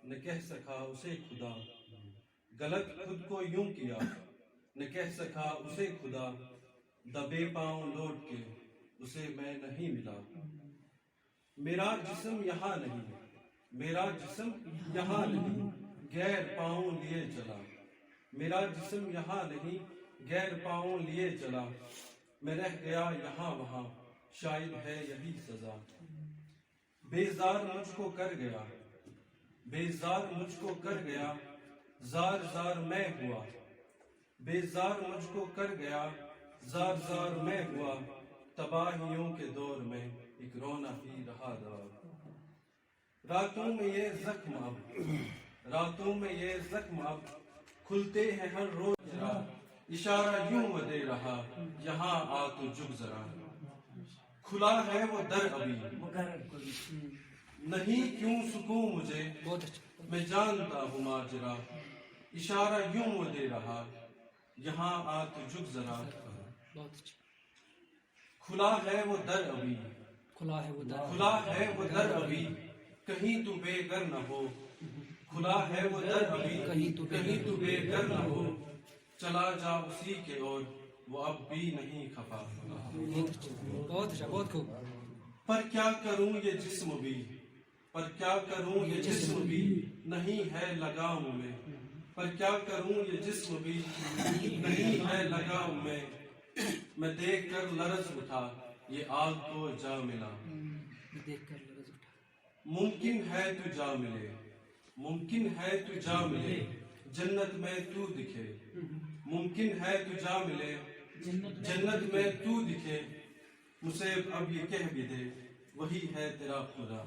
نہ کہہ سکا اسے خدا، غلط خود کو یوں کیا نہ کہہ سکا اسے خدا، دبے پاؤں لوٹ کے اسے میں نہیں ملا۔ میرا جسم یہاں نہیں، میرا جسم یہاں نہیں، غیر پاؤں لیے چلا۔ میرا جسم یہاں نہیں، غیر پاؤں لیے چلا۔ میں رہ گیا یہاں وہاں، شاید ہے یہی سزا۔ بیزار مجھ کو کر گیا، بیزار مجھ کو کر گیا، زار زار میں ہوا۔ بیزار مجھ کو کر گیا، زار زار میں ہوا۔ تباہیوں کے دور میں ایک رونا ہی رہا دوا۔ راتوں میں یہ زخم اب، راتوں میں یہ زخم اب کھلتے ہیں ہر روز ذرا۔ اشارہ یوں وہ دے رہا، یہاں آ تو جھک ذرا۔ کھلا ہے وہ در ابھی، نہیں کیوں سکون مجھے، میں جانتا ہوں ماجرا۔ اشارہ یوں وہ دے رہا، یہاں آ تو جھک ذرا۔ کھلا ہے وہ در ابھی، کھلا ہے وہ در، کھلا ہے وہ در ابھی، کہیں تو بے گھر نہ ہو۔ کھلا ہے وہ در ابھی، کہیں تو بے گھر نہ ہو۔ چلا جا اسی کے اور وہ اب بھی نہیں خفا۔ بہت اچھا، بہت خوب۔ پر کیا کروں یہ جسم بھی، پر کیا کروں یہ جسم بھی نہیں ہے لگام میں۔ پر کیا کروں یہ جسم بھی نہیں ہے لگام میں۔ میں دیکھ کر لرز اٹھا یہ آگ کو جا ملا۔ دیکھ کر لرز اٹھا۔ ممکن ہے تو جا ملے، ممکن ہے تو جا ملے، جنت میں تو دکھے۔ ممکن ہے تو جا ملے، جنت میں تو دکھے۔ مجھے اب یہ کہہ بھی دے، وہی ہے تیرا خدا۔